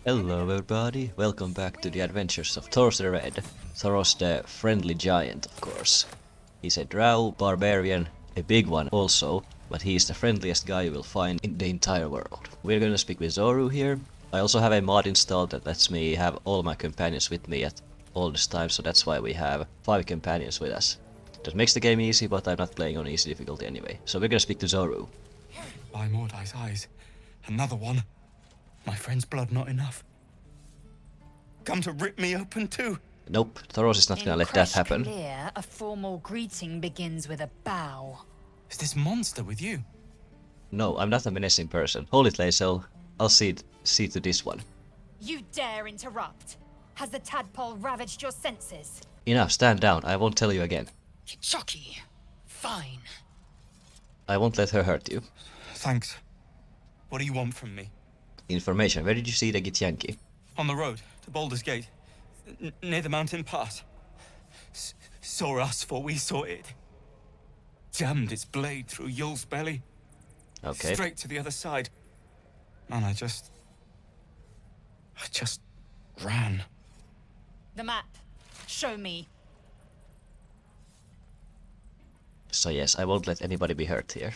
Hello everybody, welcome back to the adventures of Thoros the Red. Thoros the friendly giant, of course. He's a drow, barbarian, a big one also, but he's the friendliest guy you will find in the entire world. We're gonna speak with Zoru here. I also have a mod installed that lets me have all my companions with me at all this time, so that's why we have 5 companions with us. That makes the game easy, but I'm not playing on easy difficulty anyway. So we're gonna speak to Zoru. By Mordai's eyes, another one. My friend's blood not enough. Come to rip me open too. Nope, Thoros is not gonna let that happen. Clear, a formal greeting begins with a bow. Is this monster with you? No, I'm not a menacing person. Hold it, Lae'zel. I'll see to this one. You dare interrupt? Has the tadpole ravaged your senses? Enough, stand down. I won't tell you again. Chucky. Fine. I won't let her hurt you. Thanks. What do you want from me? Information. Where did you see the Githyanki? On the road to Baldurs Gate, near the mountain pass. Saw us, for we saw it. Jammed its blade through Yul's belly. Okay. Straight to the other side. And I just ran. The map. Show me. So yes, I won't let anybody be hurt here.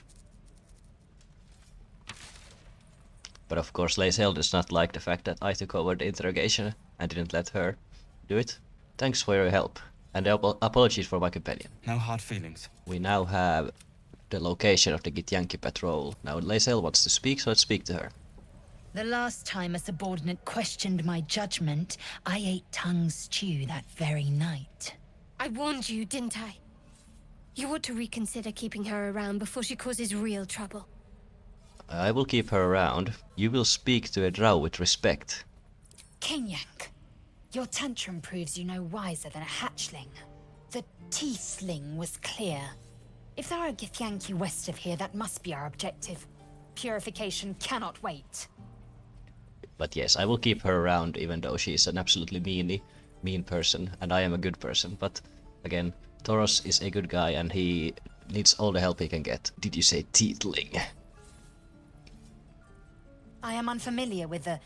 But of course Lae'zel does not like the fact that I took over the interrogation and didn't let her do it. Thanks for your help, and apologies for my companion. No hard feelings. We now have the location of the Githyanki patrol. Now Lae'zel wants to speak, so let's speak to her. The last time a subordinate questioned my judgment, I ate tongue stew that very night. I warned you, didn't I? You ought to reconsider keeping her around before she causes real trouble. I will keep her around. You will speak to a drow with respect. Kinyank, your tantrum proves you no wiser than a hatchling. The tiefling was clear. If there are Githyanki west of here, that must be our objective. Purification cannot wait. But yes, I will keep her around even though she's an absolutely mean person and I am a good person. But again, Thoros is a good guy and he needs all the help he can get. Did you say tiefling? I am unfamiliar with the,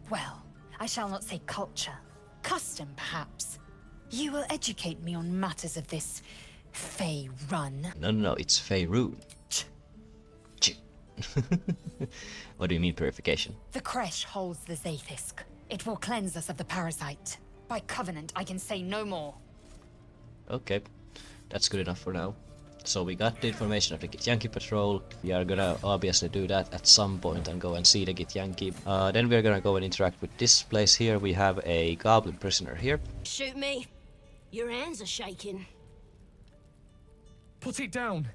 well, I shall not say culture. Custom, perhaps. You will educate me on matters of this Fey run. No, it's Faerun. What do you mean purification? The creche holds the Zaithisk. It will cleanse us of the parasite. By covenant, I can say no more. Okay, that's good enough for now. So we got the information of the Githyanki patrol. We are gonna obviously do that at some point and go and see the Githyanki. Then we're gonna go and interact with this place here. We have a goblin prisoner here. Shoot me. Your hands are shaking. Put it down.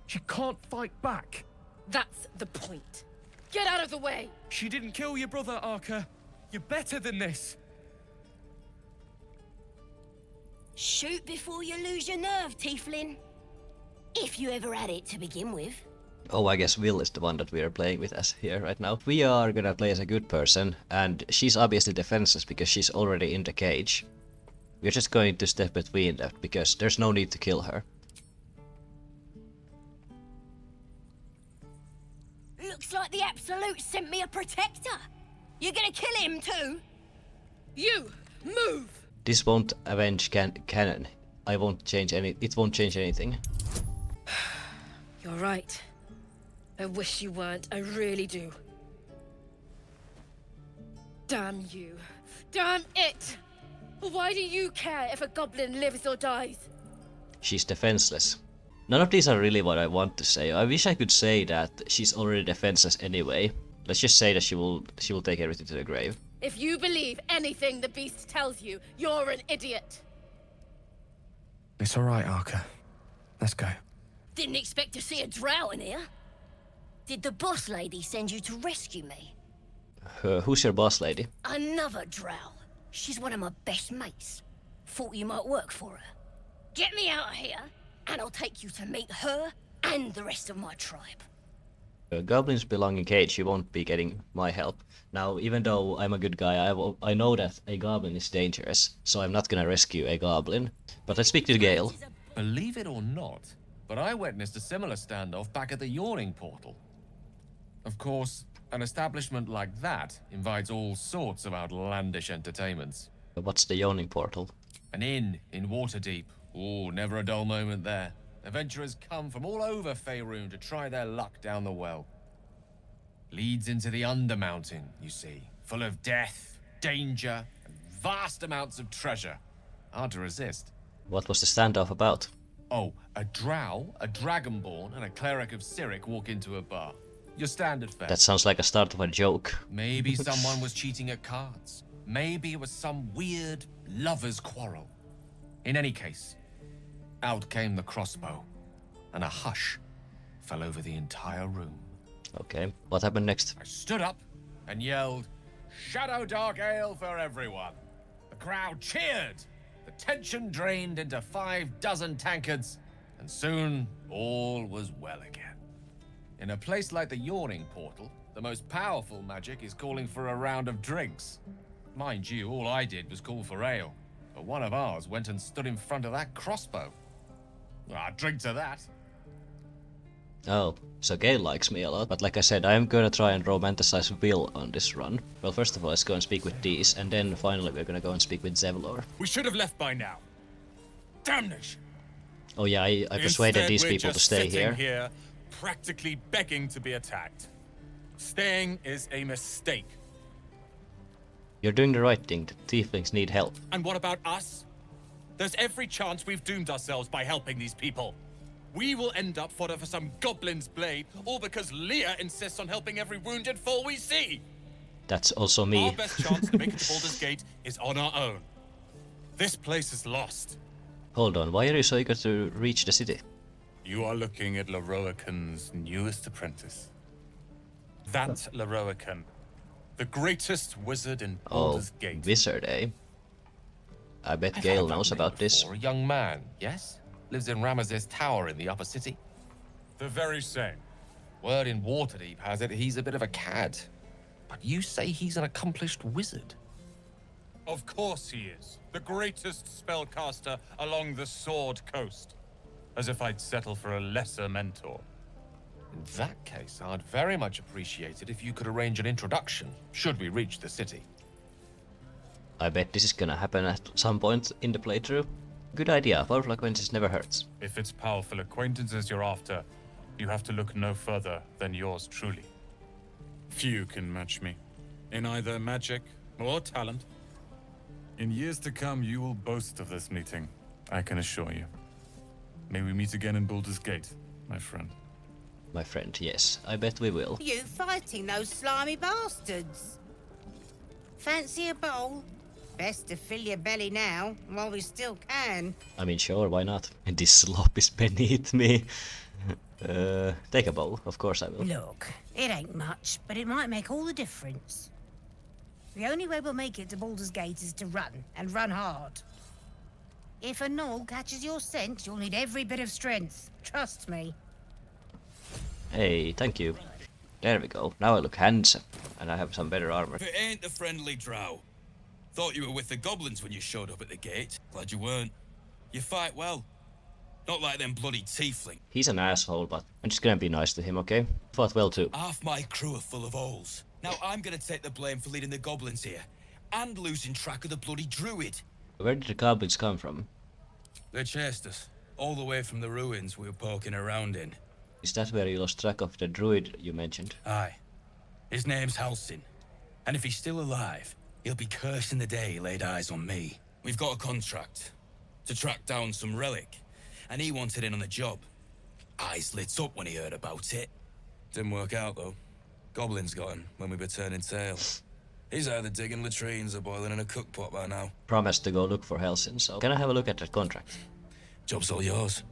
She can't fight back. That's the point. Get out of the way! She didn't kill your brother, Arka. You're better than this. Shoot before you lose your nerve, Tiefling. If you ever had it to begin with. Oh, I guess Will is the one that we are playing with us here right now. We are gonna play as a good person, and she's obviously defenseless because she's already in the cage. We're just going to step between that because there's no need to kill her. Looks like the Absolute sent me a protector. You're gonna kill him too? You, move! This won't avenge canon. I won't change any. It won't change anything. You're right. I wish you weren't, I really do. Damn you. Damn it! Why do you care if a goblin lives or dies? She's defenseless. None of these are really what I want to say. I wish I could say that she's already defenseless anyway. Let's just say that she will take everything to the grave. If you believe anything the beast tells you, you're an idiot. It's all right, Arka. Let's go. Didn't expect to see a drow in here. Did the boss lady send you to rescue me? Who's your boss lady? Another drow. She's one of my best mates. Thought you might work for her. Get me out of here, and I'll take you to meet her and the rest of my tribe. Goblins belong in cage. You won't be getting my help. Now, even though I'm a good guy, I know that a goblin is dangerous, so I'm not gonna rescue a goblin. But let's speak to Gale. Believe it or not, but I witnessed a similar standoff back at the Yawning Portal. Of course, An establishment like that invites all sorts of outlandish entertainments. What's the yawning portal? An inn in Waterdeep. Oh, never a dull moment there. Adventurers come from all over Faerun to try their luck down the well. Leads into the Undermountain, you see. Full of death, danger, and vast amounts of treasure. Hard to resist. What was the standoff about? Oh, a drow, a dragonborn, and a cleric of Cyric walk into a bar. Your standard fare. That sounds like a start of a joke. Maybe someone was cheating at cards. Maybe it was some weird lover's quarrel. In any case, out came the crossbow, and a hush fell over the entire room. Okay, what happened next? I stood up and yelled, "Shadow Dark Ale for everyone!" The crowd cheered. The tension drained into 6 tankards, and soon all was well again. In a place like the Yawning Portal, the most powerful magic is calling for a round of drinks. Mind you, all I did was call for ale, but one of ours went and stood in front of that crossbow. I'd drink to that. Oh, so Gale likes me a lot, but like I said, I'm gonna try and romanticize Will on this run. Well, first of all, let's go and speak with Dees, and then finally we're gonna go and speak with Zevlor. We should have left by now. Damnation! Oh yeah, I persuaded Instead, these we're people to just stay sitting here. practically begging to be attacked. Staying is a mistake. You're doing the right thing, the tieflings need help. And what about us? There's every chance we've doomed ourselves by helping these people. We will end up fodder for some goblin's blade, all because Leah insists on helping every wounded foe we see. That's also me. Our best chance to make it to Baldur's Gate is on our own. This place is lost. Hold on, why are you so eager to reach the city? You are looking at Leroican's newest apprentice. That Leroican, the greatest wizard in Baldur's Gate. Wizard, eh? I bet I've Gale heard that knows name about this. before. A young man, yes? Lives in Ramaz's tower in the upper city. The very same. Word in Waterdeep has it he's a bit of a cad. But you say he's an accomplished wizard. Of course he is. The greatest spellcaster along the Sword Coast. As if I'd settle for a lesser mentor. In that case, I'd very much appreciate it if you could arrange an introduction, should we reach the city. I bet this is gonna happen at some point in the playthrough. Good idea, powerful acquaintances never hurts. If it's powerful acquaintances you're after, you have to look no further than yours truly. Few can match me, in either magic or talent. In years to come, you will boast of this meeting, I can assure you. May we meet again in Baldur's Gate, my friend. My friend, yes, I bet we will. You fighting those slimy bastards? Fancy a bowl? Best to fill your belly now, while we still can. I mean, sure, why not? And this slop is beneath me. Take a bowl, of course I will. Look, it ain't much, but it might make all the difference. The only way we'll make it to Baldur's Gate is to run, and run hard. If a gnoll catches your scent, you'll need every bit of strength. Trust me. Hey, thank you. There we go. Now I look handsome, and I have some better armor. If it ain't the friendly Drow. Thought you were with the goblins when you showed up at the gate. Glad you weren't. You fight well. Not like them bloody tiefling. He's an asshole, but I'm just gonna be nice to him, okay? Fought well too. Half my crew are full of holes. Now I'm gonna take the blame for leading the goblins here. And losing track of the bloody druid. Where did the goblins come from? They chased us. All the way from the ruins we were poking around in. Is that where you lost track of the druid you mentioned? Aye. His name's Halsin. And if he's still alive, he'll be cursing the day he laid eyes on me. We've got a contract to track down some relic, and he wanted in on the job. Eyes lit up when he heard about it. Didn't work out, though. Goblins got him when we were turning tail. He's either digging latrines or boiling in a cookpot by now. Promised to go look for Helsin, so can I have a look at that contract? Job's all yours,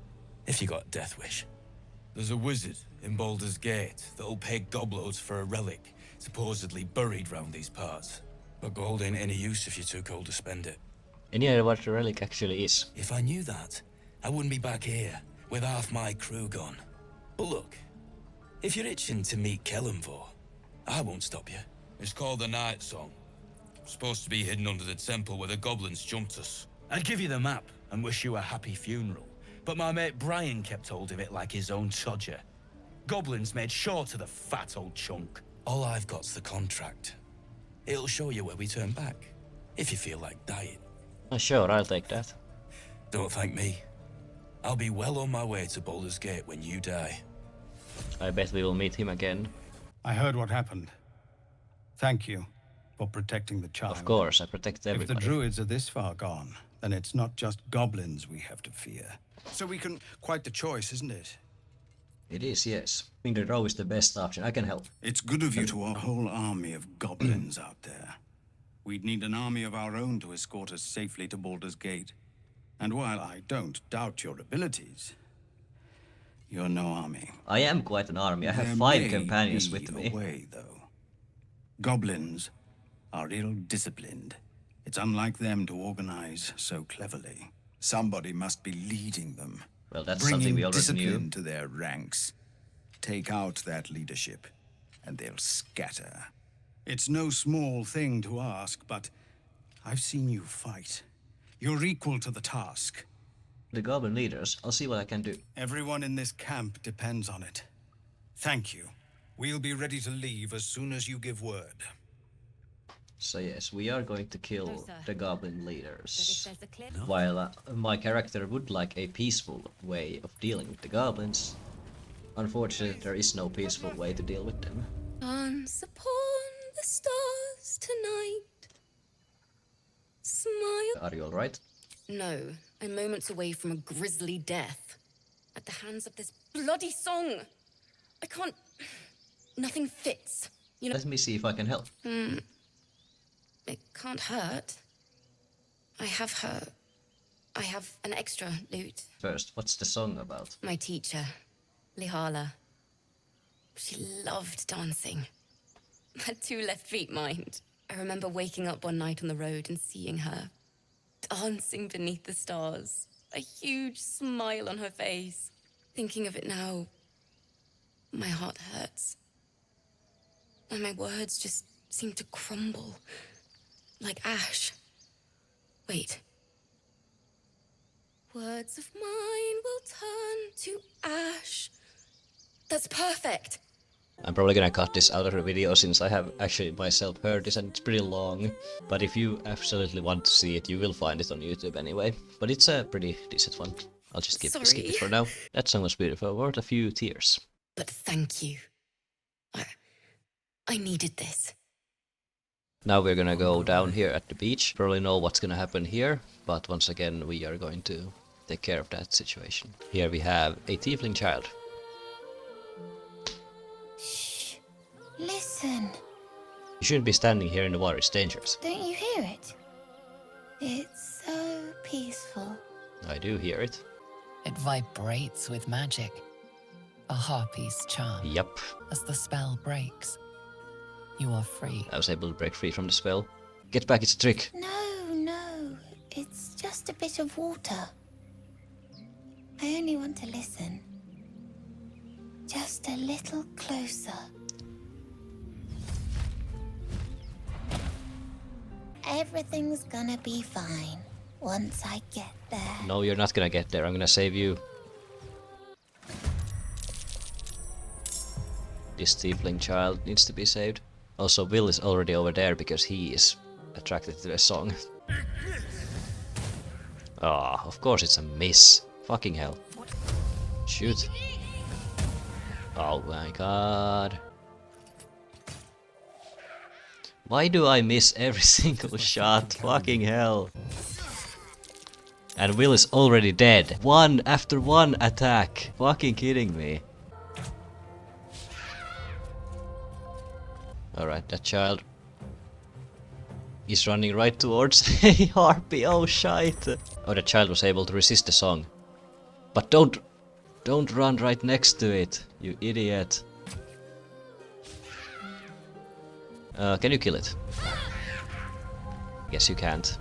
if you got a death wish. There's a wizard in Baldur's Gate that'll pay gobloads for a relic supposedly buried round these parts. But gold ain't any use if you're too cold to spend it. Any idea what the relic actually is? If I knew that, I wouldn't be back here with half my crew gone. But look, if you're itching to meet Kellenvor, I won't stop you. It's called the Night Song. Supposed to be hidden under the temple where the goblins jumped us. I'd give you the map and wish you a happy funeral, but my mate Brian kept hold of it like his own todger. Goblins made sure to the fat old chunk. All I've got's the contract. It'll show you where we turn back, if you feel like dying. Sure, I'll take that. Don't thank me. I'll be well on my way to Baldur's Gate when you die. I bet we will meet him again. I heard what happened. Thank you for protecting the child. Of course, I protect everybody. If the druids are this far gone, then it's not just goblins we have to fear. So we can... Quite the choice, isn't it? It is, yes. I think the Drow is the best option. I can help. It's good of you to have a whole army of goblins out there. We'd need an army of our own to escort us safely to Baldur's Gate. And while I don't doubt your abilities, you're no army. I am quite an army. I have There 5 may companions be with a me. way, though. Goblins are ill-disciplined. It's unlike them to organize so cleverly. Somebody must be leading them. Well, that's bringing something we already discipline knew. to their ranks. Take out that leadership, and they'll scatter. It's no small thing to ask, but I've seen you fight. You're equal to the task. The goblin leaders, I'll see what I can do. Everyone in this camp depends on it. Thank you. We'll be ready to leave as soon as you give word. So yes, we are going to kill No, sir. the goblin But if leaders. there's a clear... While my character would like a peaceful way of dealing with the goblins, unfortunately there is no peaceful way to deal with them. Dance upon the stars tonight. Smile. Are you alright? No, I'm moments away from a grisly death. At the hands of this bloody song. I can't... Nothing fits. You know, Let me see if I can help. it can't hurt. I have an extra lute. First, what's the song about? My teacher, Lihala. She loved dancing. Had 2 left feet, mind. I remember waking up one night on the road and seeing her dancing beneath the stars. A huge smile on her face. Thinking of it now, my heart hurts. And my words just seem to crumble. Like ash. Wait. Words of mine will turn to ash. That's perfect. I'm probably gonna cut this out of the video since I have actually myself heard this and it's pretty long. But if you absolutely want to see it, you will find it on YouTube anyway. But it's a pretty decent one. I'll just skip it for now. That song was beautiful, worth a few tears. But thank you. I needed this. Now we're gonna go down here at the beach. Probably know what's gonna happen here, but once again we are going to take care of that situation. Here we have a tiefling child. Shh. Listen. You shouldn't be standing here in the water, it's dangerous. Don't you hear it? It's so peaceful. I do hear it. It vibrates with magic. A harpy's charm. Yup. As the spell breaks, you are free. I was able to break free from the spell. Get back, it's a trick. No. It's just a bit of water. I only want to listen. Just a little closer. Everything's gonna be fine once I get there. No, you're not gonna get there. I'm gonna save you. This tiefling child needs to be saved. Also, Will is already over there because he is attracted to the song. Ah, of course it's a miss. Fucking hell. Shoot. Oh my god. Why do I miss every single shot? Fucking hell. And Will is already dead. One after one attack. Fucking kidding me. Alright, that child is running right towards a Harpy. Oh shite. Oh, the child was able to resist the song. But don't run right next to it, you idiot. Can you kill it? Yes, you can't.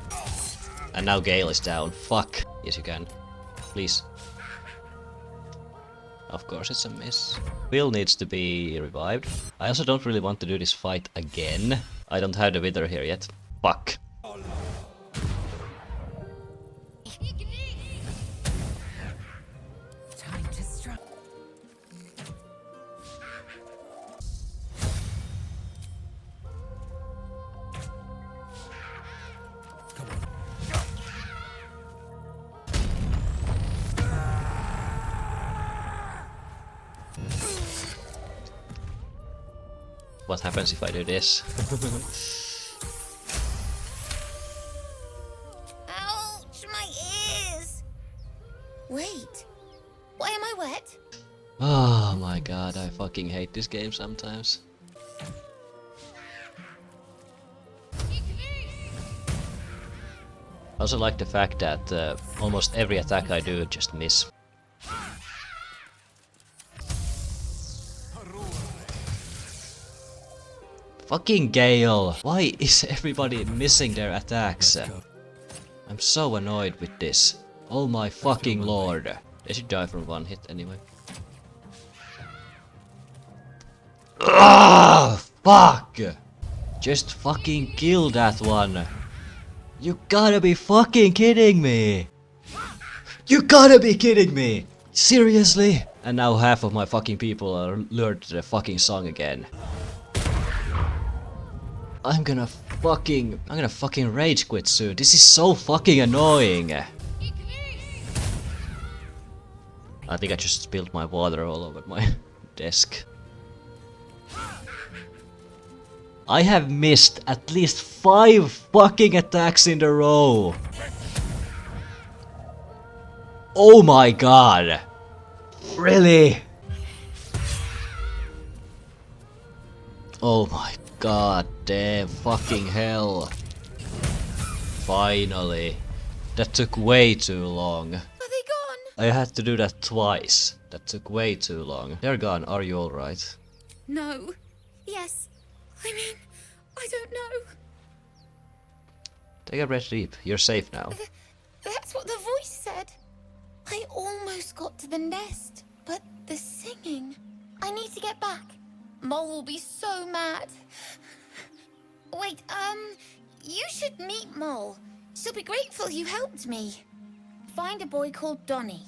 And now Gale is down. Fuck. Yes, you can. Please. Of course it's a miss. Will needs to be revived. I also don't really want to do this fight again. I don't have the wither here yet. Fuck. Time to strike. What happens if I do this? Ouch, my ears! Wait, why am I wet? Oh my god, I fucking hate this game sometimes. I also like the fact that almost every attack I do just miss. Fucking Gale! Why is everybody missing their attacks? I'm so annoyed with this. Oh my fucking lord. They should die from one hit anyway. Ah, fuck! Just fucking kill that one. You gotta be fucking kidding me! You gotta be kidding me! Seriously? And now half of my fucking people are lured to the fucking song again. I'm gonna fucking rage quit soon. This is so fucking annoying. I think I just spilled my water all over my desk. I have missed at least 5 fucking attacks in a row. Oh my god. Really? Oh my god damn fucking hell. Finally. That took way too long. Are they gone? I had to do that twice. That took way too long. They're gone. Are you alright? No. Yes. I mean, I don't know. Take a breath deep. You're safe now. That's what the voice said. I almost got to the nest, but the singing. I need to get back. Mole will be so mad. Wait, you should meet Mole. She'll be grateful you helped me. Find a boy called Donny.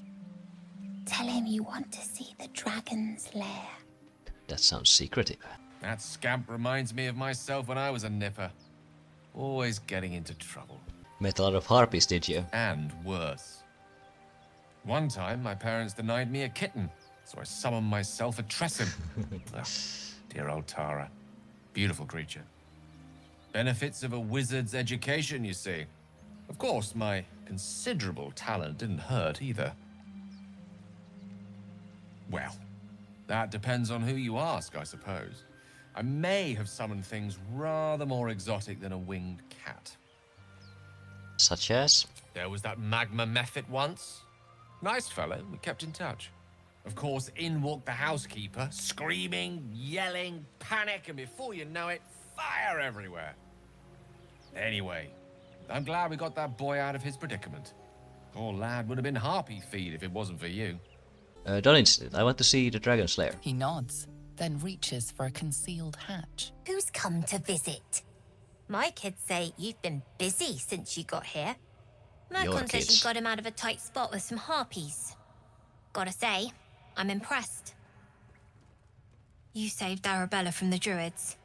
Tell him you want to see the dragon's lair. That sounds secretive. That scamp reminds me of myself when I was a nipper. Always getting into trouble. Met a lot of harpies, did you? And worse. One time, my parents denied me a kitten, so I summoned myself a Tressim. Dear old Tara. Beautiful creature. Benefits of a wizard's education, you see. Of course, my considerable talent didn't hurt either. Well, that depends on who you ask, I suppose. I may have summoned things rather more exotic than a winged cat. Such as? There was that magma mephit once. Nice fellow, we kept in touch. Of course, in walked the housekeeper, screaming, yelling, panic, and before you know it, fire everywhere. Anyway, I'm glad we got that boy out of his predicament. Poor lad would have been Harpy feed if it wasn't for you. Don't insist. I want to see the dragon's lair. He nods, then reaches for a concealed hatch. Who's come to visit? My kids say you've been busy since you got here. Your Mercon says kids. you got him out of a tight spot with some harpies. Gotta say, I'm impressed. You saved Arabella from the druids.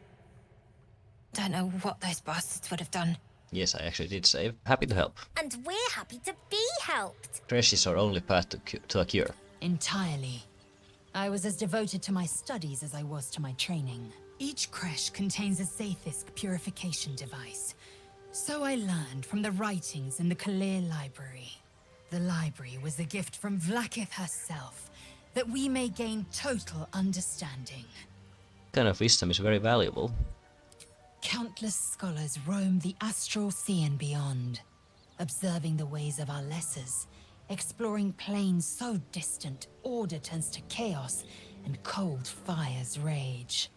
Don't know what those bastards would have done. Yes, I actually did save. Happy to help. And we're happy to be helped. Crash is our only path to a cure. Entirely. I was as devoted to my studies as I was to my training. Each creche contains a Sathisk purification device. So I learned from the writings in the Kalir library. The library was a gift from Vlaakith herself, that we may gain total understanding. Kind of wisdom is very valuable. Countless scholars roam the astral sea and beyond, observing the ways of our lessers, exploring planes so distant order turns to chaos and cold fires rage.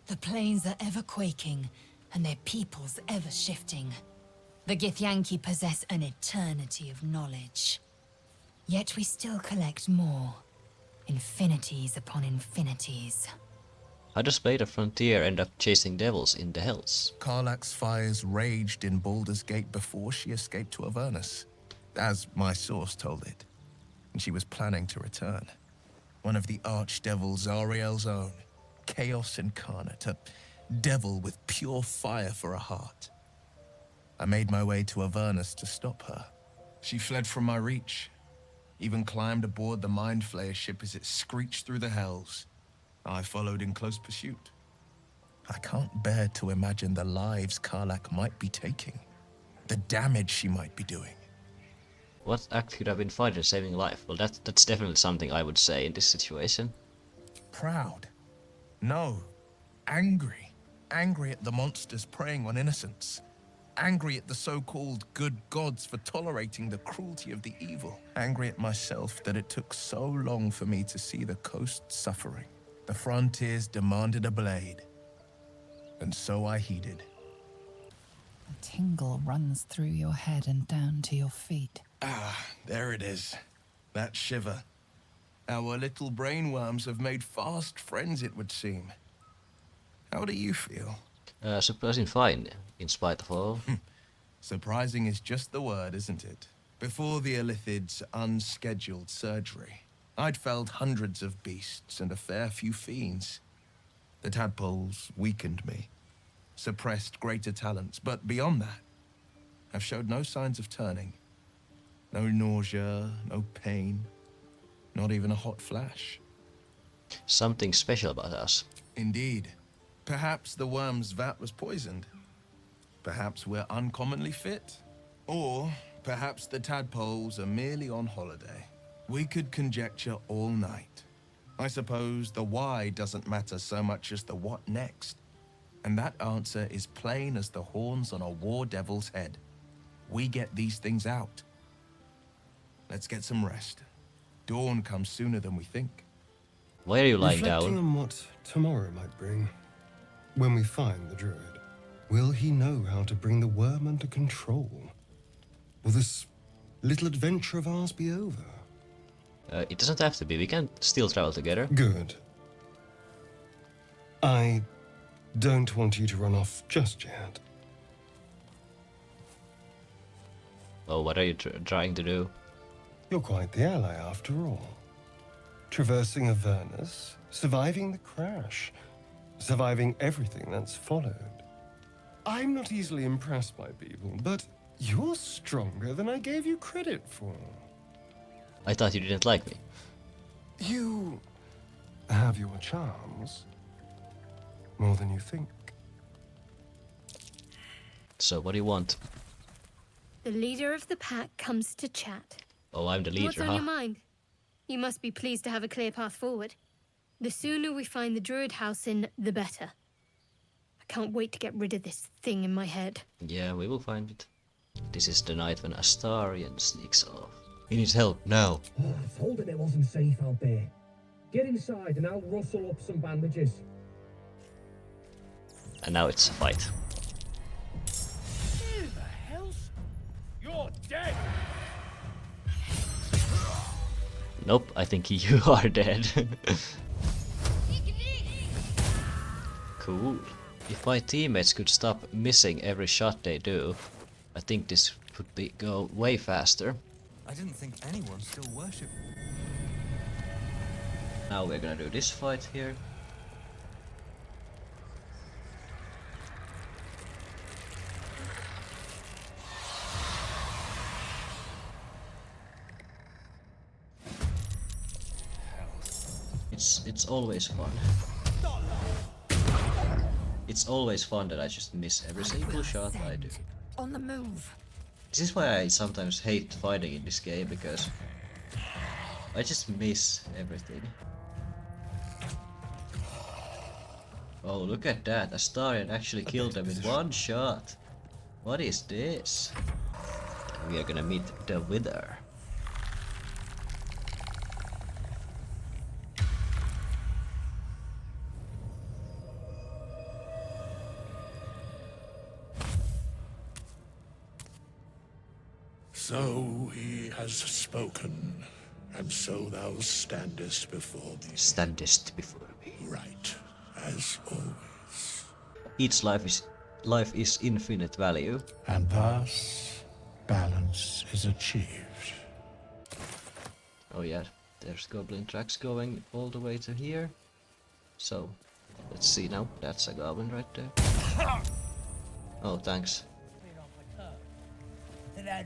The planes are ever quaking, and their peoples ever shifting. The Githyanki possess an eternity of knowledge. Yet we still collect more. Infinities upon infinities. How does Blade of Frontier end up chasing devils in the hells? Karlach's fires raged in Baldurs Gate before she escaped to Avernus, as my source told it, and she was planning to return. One of the archdevils Zariel's own, Chaos Incarnate, a devil with pure fire for a heart. I made my way to Avernus to stop her. She fled from my reach, even climbed aboard the Mind Flayer ship as it screeched through the hells. I followed in close pursuit. I can't bear to imagine the lives Karlach might be taking, the damage she might be doing. What act could have been fighting saving life? Well, that's definitely something I would say in this situation. Proud. No. Angry. Angry at the monsters preying on innocents. Angry at the so-called good gods for tolerating the cruelty of the evil. Angry at myself that it took so long for me to see the coast suffering. The frontiers demanded a blade. And so I heeded. A tingle runs through your head and down to your feet. Ah, there it is. That shiver. Our little brainworms have made fast friends, it would seem. How do you feel? Surprising fine, in spite of all. Surprising is just the word, isn't it? Before the Illithid's unscheduled surgery, I'd felled hundreds of beasts and a fair few fiends. The tadpoles weakened me, suppressed greater talents, but beyond that, I've showed no signs of turning. No nausea, no pain, not even a hot flash. Something special about us. Indeed. Perhaps the worm's vat was poisoned. Perhaps we're uncommonly fit. Or perhaps the tadpoles are merely on holiday. We could conjecture all night. I suppose the why doesn't matter so much as the what next. And that answer is plain as the horns on a war devil's head. We get these things out. Let's get some rest. Dawn comes sooner than we think. Why are you lying Reflecting down? on what tomorrow might bring, when we find the druid, will he know how to bring the worm under control? Will this little adventure of ours be over? It doesn't have to be. We can still travel together. Good. I don't want you to run off just yet. Oh, what are you trying to do? You're quite the ally after all. Traversing Avernus, surviving the crash, surviving everything that's followed. I'm not easily impressed by people, but you're stronger than I gave you credit for. I thought you didn't like me. You have your charms. More than you think. So what do you want? The leader of the pack comes to chat. Oh, I'm the leader, What's on your mind? You must be pleased to have a clear path forward. The sooner we find the druid house in, the better. I can't wait to get rid of this thing in my head. Yeah, we will find it. This is the night when Astarion sneaks off. He needs help now. Oh, I told him it wasn't safe out there. Get inside and I'll rustle up some bandages. And now it's a fight. Who the hell's... You're dead! Nope, I think you are dead. Cool. If my teammates could stop missing every shot they do, I think this would go way faster. I didn't think anyone still worshipped. Now we're gonna do this fight here. It's always fun. It's always fun that I just miss every single shot I do. On the move. This is why I sometimes hate fighting in this game, because I just miss everything. Oh, look at that. Astarion actually killed them in one shot. What is this? We are gonna meet the Wither. So he has spoken, and so thou standest before me. Standest before me. Right, as always. Each life is infinite value. And thus, balance is achieved. Oh yeah, there's goblin tracks going all the way to here. So, let's see now. That's a goblin right there. Oh, thanks.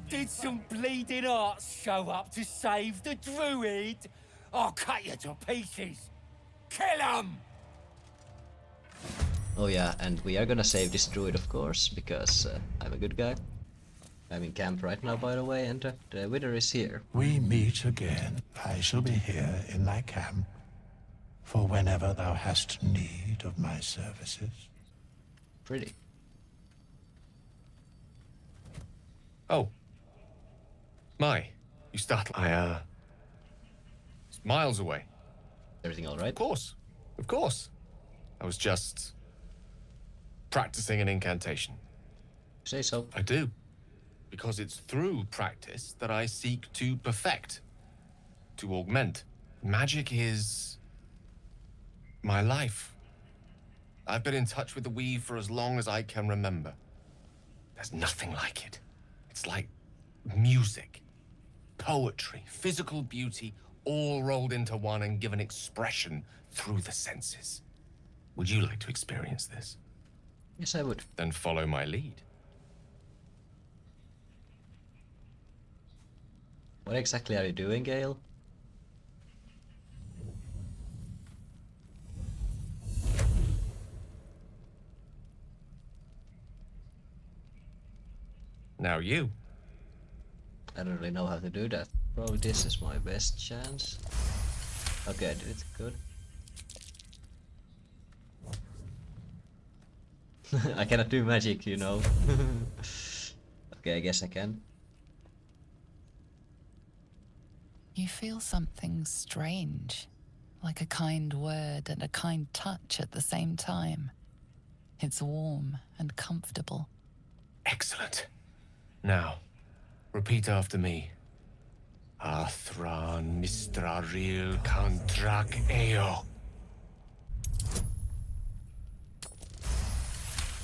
Did some bleeding arts show up to save the druid? I'll cut you to pieces. Kill 'em! Oh yeah, and we are gonna save this druid, of course, because I'm a good guy. I'm in camp right now, by the way, and the wither is here. We meet again. I shall be here in thy camp for whenever thou hast need of my services. Pretty. Oh. My, you startled. It's miles away. Everything all right? Of course. Of course. I was just practicing an incantation. Say so. I do. Because it's through practice that I seek to perfect, to augment. Magic is my life. I've been in touch with the weave for as long as I can remember. There's nothing like it. It's like music, poetry, physical beauty, all rolled into one and given expression through the senses. Would you like to experience this? Yes, I would. Then follow my lead. What exactly are you doing, Gale? Now you. I don't really know how to do that. Probably this is my best chance. Okay, I did it. Good. I cannot do magic, you know. Okay, I guess I can. You feel something strange, like a kind word and a kind touch at the same time. It's warm and comfortable. Excellent. Now, repeat after me. Athran Mistraril Kantrak Eo.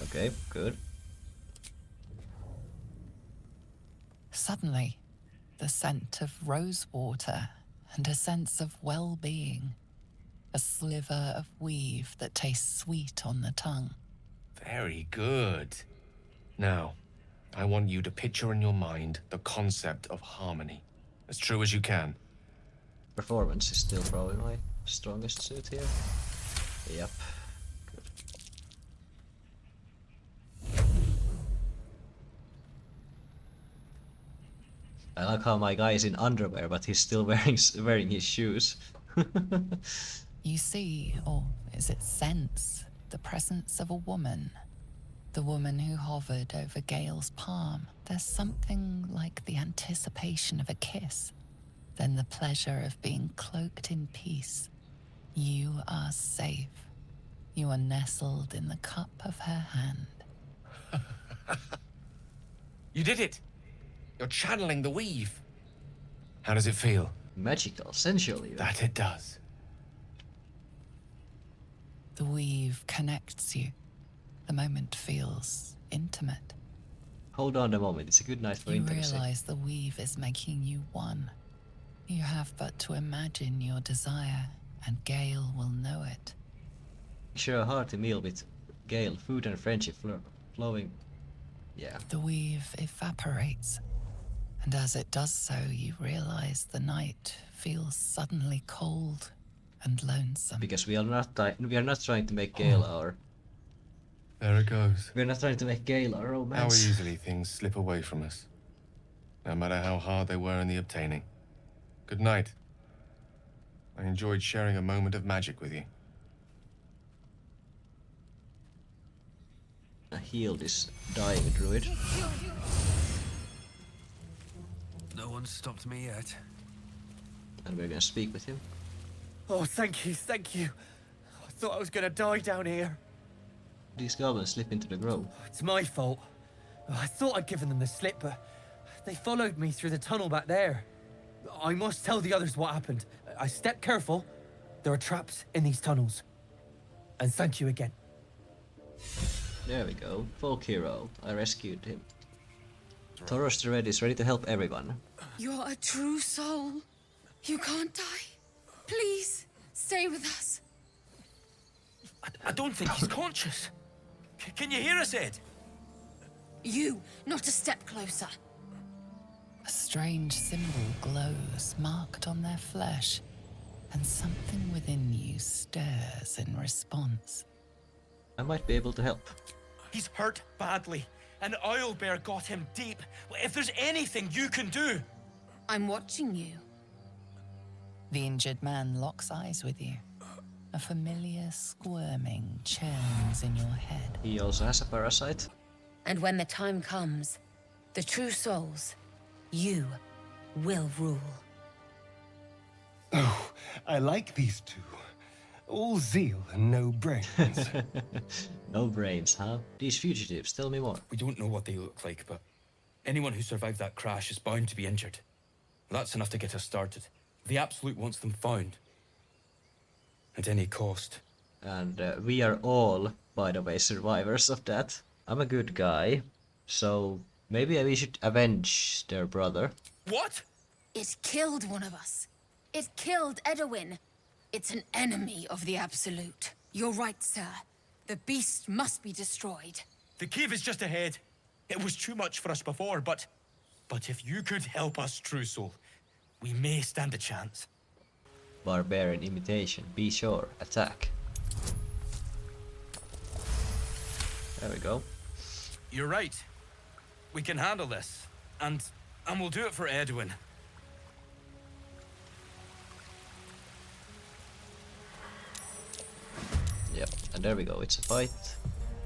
Okay, good. Suddenly, the scent of rose water and a sense of well-being. A sliver of weave that tastes sweet on the tongue. Very good. Now, I want you to picture in your mind the concept of harmony. As true as you can. Performance is still probably my strongest suit here. Yep. Good. I like how my guy is in underwear, but he's still wearing his shoes. You see, or is it sense, the presence of a woman. The woman who hovered over Gale's palm. There's something like the anticipation of a kiss, then the pleasure of being cloaked in peace. You are safe. You are nestled in the cup of her hand. You did it! You're channeling the weave. How does it feel? Magical, sensual even. That it does. The weave connects you. The moment feels intimate. Hold on a moment, it's a good night for You intimacy. realize the weave is making you one. You have but to imagine your desire, and Gale will know it. Share a hearty meal with Gale, food and friendship flowing. Yeah. The weave evaporates, and as it does so, you realize the night feels suddenly cold and lonesome. Because we are not trying to make Gale our. There it goes. We're not trying to make Gale our How romance. easily things slip away from us. No matter how hard they were in the obtaining. Good night. I enjoyed sharing a moment of magic with you. I heal this dying druid. No one's stopped me yet. And we're gonna speak with him. Oh, thank you, thank you. I thought I was gonna die down here. These goblins slip into the grove. It's my fault. I thought I'd given them the slip, but they followed me through the tunnel back there. I must tell the others what happened. I stepped careful. There are traps in these tunnels. And thank you again. There we go. Folk hero. I rescued him. Thoros the Red is ready to help everyone. You're a true soul. You can't die. Please, stay with us. I don't think he's conscious. Can you hear us, Ed? You, not a step closer. A strange symbol glows, marked on their flesh, and something within you stirs in response. I might be able to help. He's hurt badly, and Owlbear got him deep. If there's anything you can do... I'm watching you. The injured man locks eyes with you. A familiar squirming churns in your head. He also has a parasite. And when the time comes, the true souls, you will rule. Oh, I like these two. All zeal and no brains. No brains, huh? These fugitives, tell me more. We don't know what they look like, but anyone who survived that crash is bound to be injured. That's enough to get us started. The Absolute wants them found. At any cost. And we are all, by the way, survivors of that. I'm a good guy, so maybe we should avenge their brother. What? It killed one of us. It killed Edwin. It's an enemy of the Absolute. You're right, sir. The beast must be destroyed. The cave is just ahead. It was too much for us before, but if you could help us, True Soul, we may stand a chance. Barbarian imitation. Be sure. Attack. There we go. You're right. We can handle this. And we'll do it for Edwin. Yep, and there we go. It's a fight.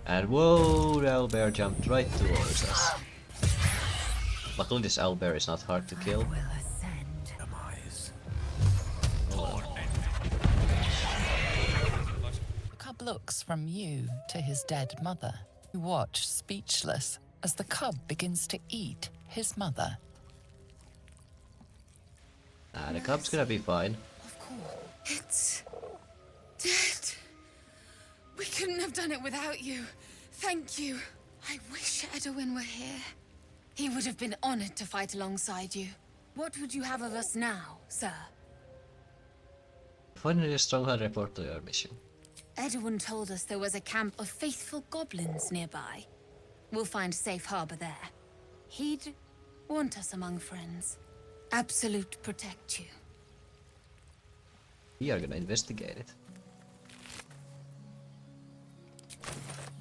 And whoa, the owlbear jumped right towards us. Luckily this owlbear is not hard to kill. Cub looks from you to his dead mother. You watch speechless as the cub begins to eat his mother. The cub's gonna be fine. It's dead. We couldn't have done it without you. Thank you. I wish Edwin were here. He would have been honored to fight alongside you. What would you have of us now, sir? Finally a stronghold report to your mission. Edwin told us there was a camp of faithful goblins nearby. We'll find safe harbor there. He'd want us among friends. Absolute protect you. We are gonna investigate it.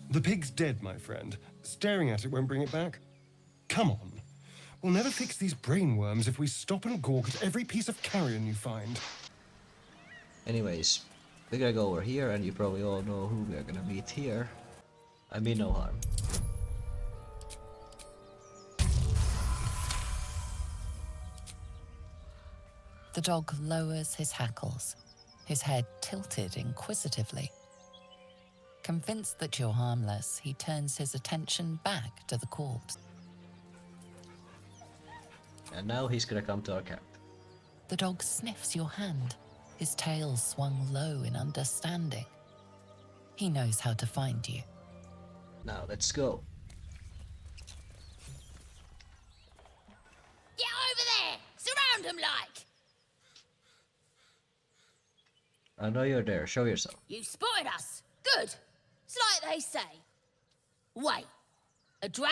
The pig's dead, my friend. Staring at it won't bring it back. Come on. We'll never fix these brainworms if we stop and gawk at every piece of carrion you find. Anyways, we're gonna go over here, and you probably all know who we're gonna meet here. I mean no harm. The dog lowers his hackles, his head tilted inquisitively. Convinced that you're harmless, he turns his attention back to the corpse. And now he's gonna come to our camp. The dog sniffs your hand, his tail swung low in understanding. He knows how to find you. Now let's go. Get over there! Surround him like! I know you're there. Show yourself. You spotted us. Good. It's like they say. Wait. A drow.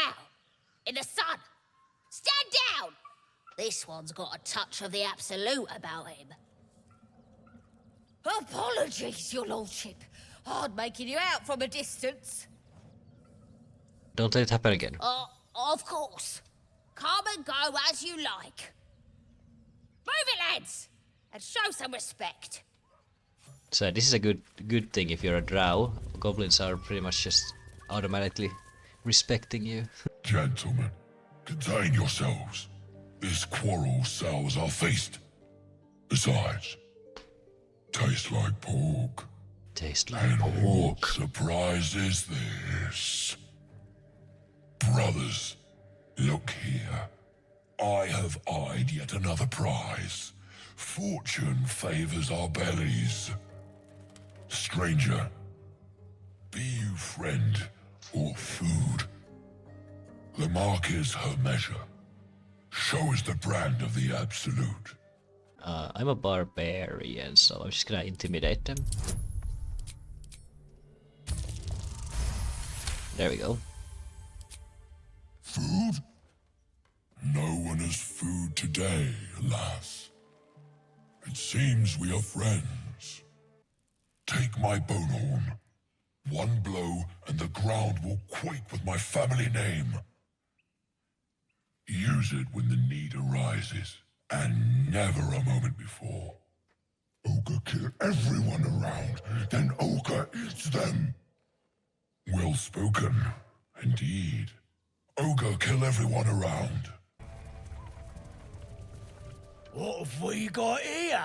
In the sun. Stand down! This one's got a touch of the Absolute about him. Apologies, your lordship. Hard making you out from a distance. Don't let it happen again. Of course. Come and go as you like. Move it, lads! And show some respect. So this is a good thing if you're a drow. Goblins are pretty much just automatically respecting you. Gentlemen, contain yourselves. This quarrel sours our feast. Besides, tastes like pork. Tastes like and pork. What surprise is this? Brothers, look here. I have eyed yet another prize. Fortune favors our bellies. Stranger, be you friend or food. The mark is her measure. Show us the brand of the Absolute. I'm a barbarian, so I'm just gonna intimidate them. There we go. Food? No one has food today, alas. It seems we are friends. Take my bone horn. One blow and the ground will quake with my family name. Use it when the need arises, and never a moment before. Ogre kill everyone around, then Ogre eats them. Well spoken, indeed. Ogre kill everyone around. What have we got here?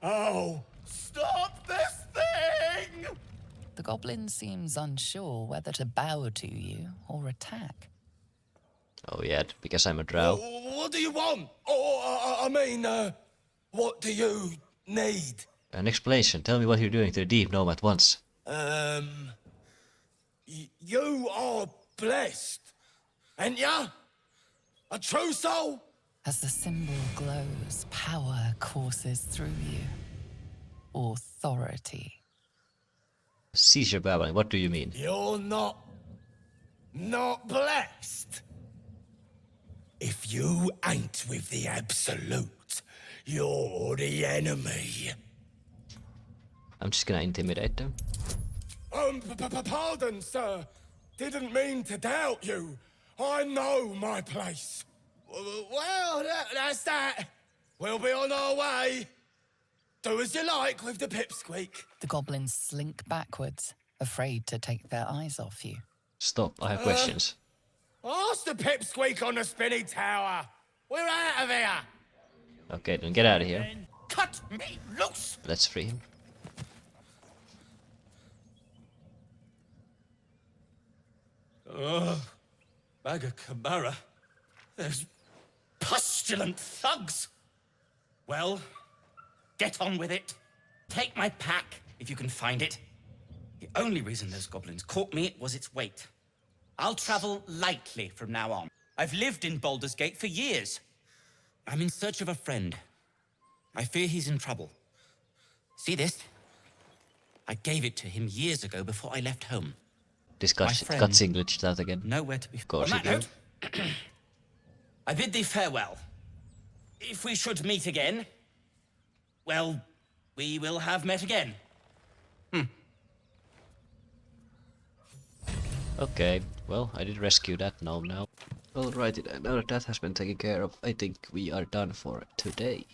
Oh, stop this thing! The goblin seems unsure whether to bow to you or attack. Oh yeah, because I'm a drow. What do you want? What do you need? An explanation. Tell me what you're doing to the deep gnome at once. You are blessed, ain't ya? A true soul? As the symbol glows, power courses through you. Authority. Seizure babbling, what do you mean? You're not blessed. If you ain't with the Absolute, you're the enemy. I'm just gonna intimidate them. Pardon, sir. Didn't mean to doubt you. I know my place. Well, that's that. We'll be on our way. Do as you like with the pipsqueak. The goblins slink backwards, afraid to take their eyes off you. Stop, I have questions. Ask the pipsqueak on the spinny tower. We're out of here. Okay, then get out of here. Cut me loose. Let's free him. Bagakabara. There's pestilent thugs. Well, get on with it. Take my pack, if you can find it. The only reason those goblins caught me was its weight. I'll travel lightly from now on. I've lived in Baldurs Gate for years. I'm in search of a friend. I fear he's in trouble. See this? I gave it to him years ago before I left home. This cutscene glitched out again. Nowhere to be. Of course On it that did. note, I bid thee farewell. If we should meet again, well, we will have met again. Okay, well, I did rescue that gnome now. Alrighty then, now that that has been taken care of, I think we are done for today.